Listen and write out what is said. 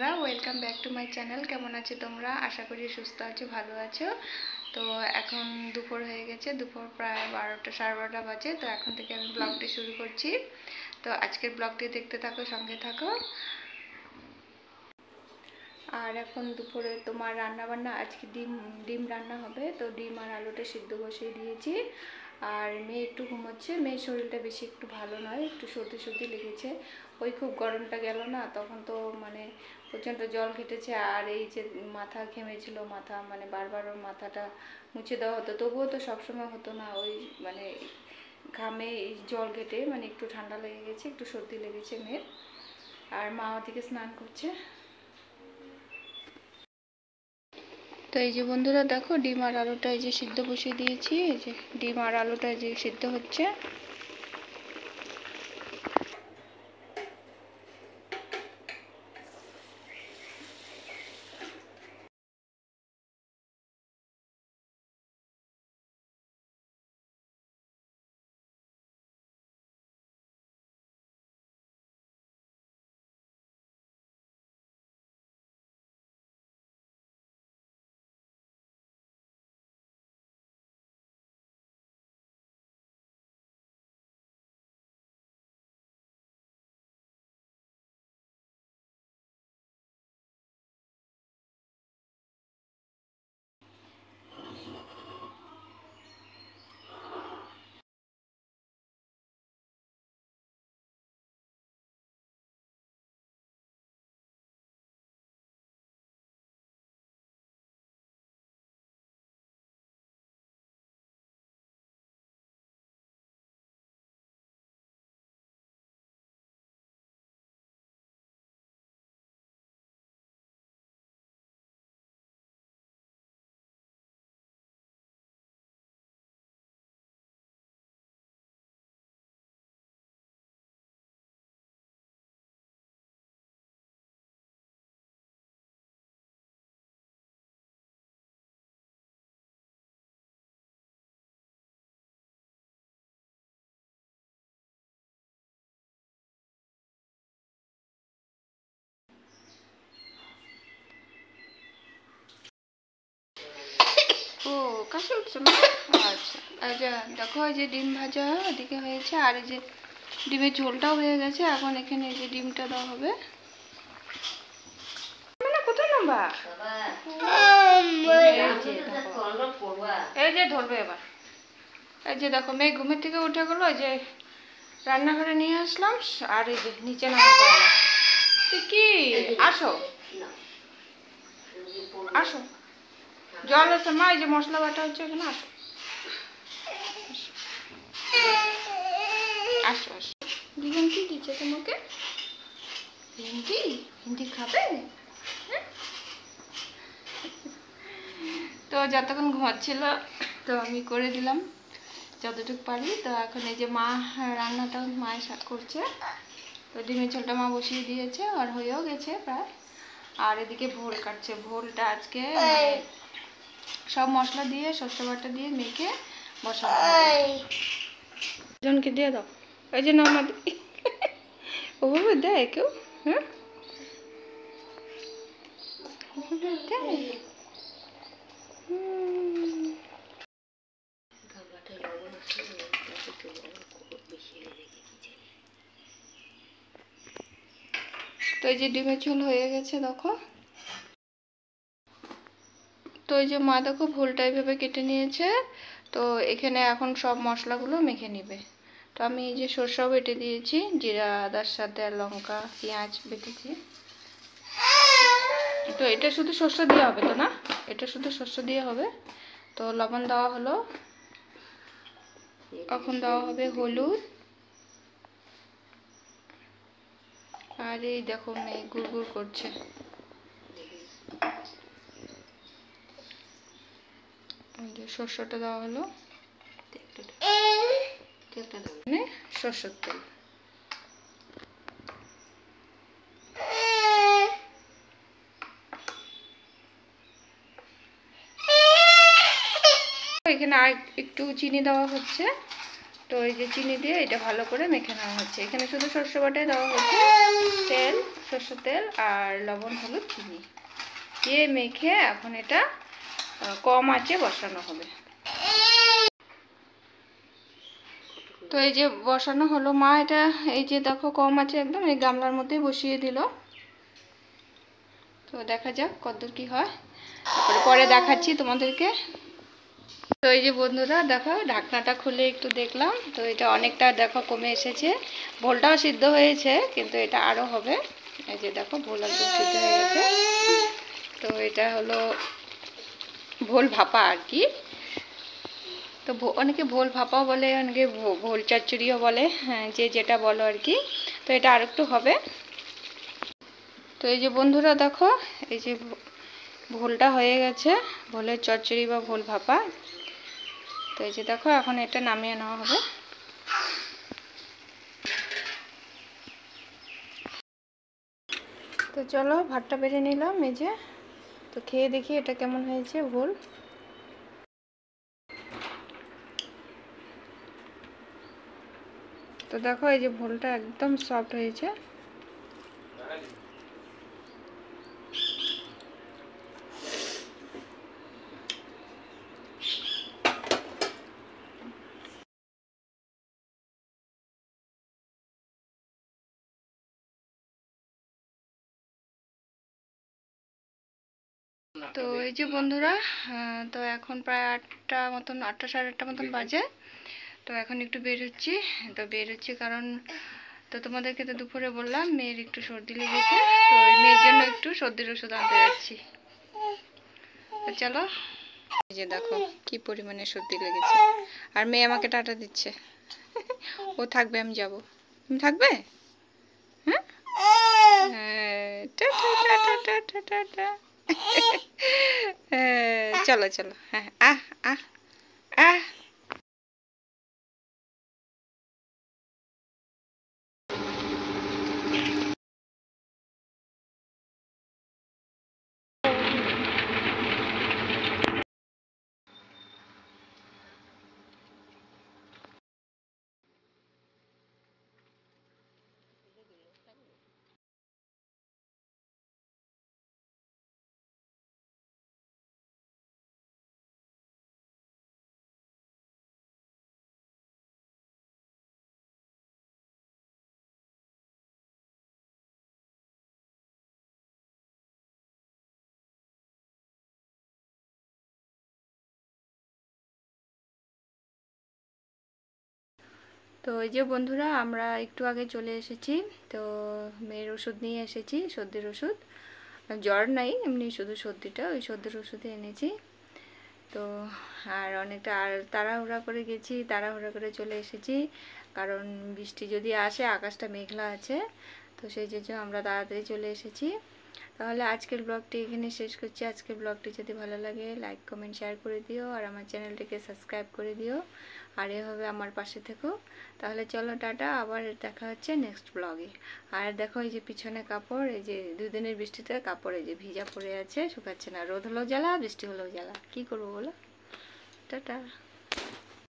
Welcome back to my channel. কেমন আছো তোমরা? আশা করি সুস্থ আছো, ভালো আছো। তো এখন দুপুর হয়ে গেছে, দুপুর প্রায় 12টা 12:30 বাজে। তো এখন থেকে আমি ব্লগটি শুরু করছি। তো আজকের ব্লগটি দেখতে থাকো, সঙ্গে থাকো। আর এখন দুপুরে তোমার রান্না বান্না আজকে ডিম রান্না হবে। তো ডিম আর আলুটা সিদ্ধ বসিয়ে দিয়েছি। আর মেয়ে একটু ঘুমোচ্ছে, মেয়ের শরীরটা বেশি একটু ভালো নয়, একটু সর্দি সর্দি লেগেছে। ওই খুব গরমটা গেল না, তখন তো মানে প্রচণ্ড জল ঘেটেছে। আর এই যে মাথা ঘেমেছিল, মাথা মানে বারবার ওর মাথাটা মুছে দেওয়া হতো, তবুও তো সবসময় হতো না। ওই মানে ঘামে এই জল ঘেটে মানে একটু ঠান্ডা লেগে গেছে, একটু সর্দি লেগেছে মেয়ের। আর মা ওদিকে স্নান করছে। তো এই যে বন্ধুরা দেখো, ডিম আর আলুটা এই যে সিদ্ধ বসিয়ে দিয়েছি। এই যে ডিম আর আলুটা এই যে সিদ্ধ হচ্ছে। ও কাশি উঠছে না? আচ্ছা, এই যে দেখো, এই যে ডিম ভাজা ওদিকে হয়েছে, আর এই যে ডিমের ঝোলটাও হয়ে গেছে। এখন এখানে এই যে ডিমটা দেওয়া হবে। মানে কোথায় নাম্বা? এই যে ধরবে এবার। এই যে দেখো, মেয়ে ঘুমের থেকে উঠে গেলো। এই যে রান্নাঘরে নিয়ে আসলাম, আর এই যে নিচে নামা। তুই কি আসো আসো, জল আছে মা, এই যে মশলা বাটা হচ্ছে, এখানে আসো আসো আসো। দিদিন কি দিচ্ছে তোমাকে? হিন্দি হিন্দি খাবে? তো যতক্ষণ ঘুমাচ্ছিল তো আমি করে দিলাম যতটুকু পারি। তো এখন এই যে মা রান্নাটা মায়ের সাথে করছে। তো ডিমের ঝোলটা মা বসিয়ে দিয়েছে, আর হয়েও গেছে প্রায়। আর এদিকে ভোল কাটছে। ভোলটা আজকে সব মশলা দিয়ে সর্ষে বাটা দিয়ে মেখে বসাবো। জনকে দিয়ে দাও। এই যে নামা ওভাবে দেয় কেউ? হ্যাঁ, দেয়। তো এই যে ডিমের ঝোল হয়ে গেছে দেখো। তো এই যে মা দেখো ভুলটা এইভাবে কেটে নিয়েছে। তো এখানে এখন সব মশলাগুলো মেখে নিবে। তো আমি এই যে সরষেও বেটে দিয়েছি, জিরা আদার সাথে, আর লঙ্কা পেঁয়াজ বেটেছি। তো এটা শুধু সরষে দিয়ে হবে তো না, এটা শুধু সরষে দিয়ে হবে। তো লবণ দেওয়া হলো, এখন দেওয়া হবে হলুদ। আর এই দেখো মেয়ে গুড় করছে। সরষেটা দেওয়া হলো, সরষের তেল। এখানে আর একটু চিনি দেওয়া হচ্ছে। তো এই যে চিনি দিয়ে এটা ভালো করে মেখে নেওয়া হচ্ছে। এখানে শুধু সর্ষে বাটাই দেওয়া হচ্ছে, তেল, সর্ষের তেল আর লবণ, হলুদ, চিনি দিয়ে মেখে এখন এটা কম আঁচে বসানো হবে। তো এই যে বসানো হলো, মা এটা এই যে দেখো কম আছে একদম, এই গামলার মধ্যে বসিয়ে দিল। তো দেখা যাক কতদূর কি হয়, তারপরে পরে দেখাচ্ছি তোমাদেরকে। তো এই যে বন্ধুরা দেখো ঢাকনাটা খুলে একটু দেখলাম, তো এটা অনেকটা দেখো কমে এসেছে। ভোলটাও সিদ্ধ হয়েছে, কিন্তু এটা আরও হবে। এই যে দেখো ভোল একদম সিদ্ধ হয়ে গেছে। তো এটা হলো ভোল ভাপা আর কি। তো অনেকে ভোল ভাপাও বলে, অনেকে ভোল চচ্চড়িও বলে, হ্যাঁ যে যেটা বলো আর কি। তো এটা আর একটু হবে। তো এই যে বন্ধুরা দেখো এই যে ভোলটা হয়ে গেছে, ভোলের চচ্চড়ি বা ভোল ভাপা। তো এই যে দেখো এখন এটা নামিয়ে নেওয়া হবে। তো চলো ভাতটা বেড়ে নিলাম এই যে। তো খেয়ে দেখি এটা কেমন হয়েছে ভোল। তো দেখো এই যে ভোলটা একদম সফট হয়েছে। তো এই যে বন্ধুরা, তো এখন প্রায় 8টা মতন, 8টা সাড়ে 8টা মতন বাজে। তো এখন একটু বের হচ্ছি। তো বের হচ্ছি কারণ তো তোমাদেরকে তো দুপুরে বললাম মেয়ের একটু সর্দি লেগেছে, তো ওই মেয়ের জন্য একটু সর্দির ওষুধ আনতে যাচ্ছি। তো চলো। এই যে দেখো কি পরিমাণে সর্দি লেগেছে, আর মেয়ে আমাকে টাটা দিচ্ছে। ও থাকবে, আমি যাব। তুমি থাকবে? হ্যাঁ, টাটা টাটা টাটা টাটা। চলো চলো, হ্যাঁ, আহ আহ আহ। তো এই যে বন্ধুরা আমরা একটু আগে চলে এসেছি। তো মেয়ের ওষুধ নিয়ে এসেছি, সর্দির ওষুধ। জ্বর নাই, এমনি শুধু সর্দিটা, ওই সর্দির ওষুধই এনেছি। তো আর অনেকটা আর তাড়াহুড়া করে গেছি, তাড়াহুড়া করে চলে এসেছি, কারণ বৃষ্টি যদি আসে, আকাশটা মেঘলা আছে। তো সেই জন্য আমরা তাড়াতাড়ি চলে এসেছি। তাহলে আজকের ব্লগটি এখানে শেষ করছি। আজকের ব্লগটি যদি ভালো লাগে লাইক কমেন্ট শেয়ার করে দিও, আর আমার চ্যানেলটিকে সাবস্ক্রাইব করে দিও, আর এভাবে আমার পাশে থেকো। তাহলে চলো টাটা, আবার দেখা হচ্ছে নেক্সট ব্লগে। আর দেখো এই যে পিছনে কাপড়, এই যে 2 দিনের বৃষ্টিতে কাপড় এই যে ভিজা পড়ে আছে, শুকাচ্ছে না। রোদ হলেও জ্বালা, বৃষ্টি হলেও জ্বালা, কি করবো বলো। টাটা।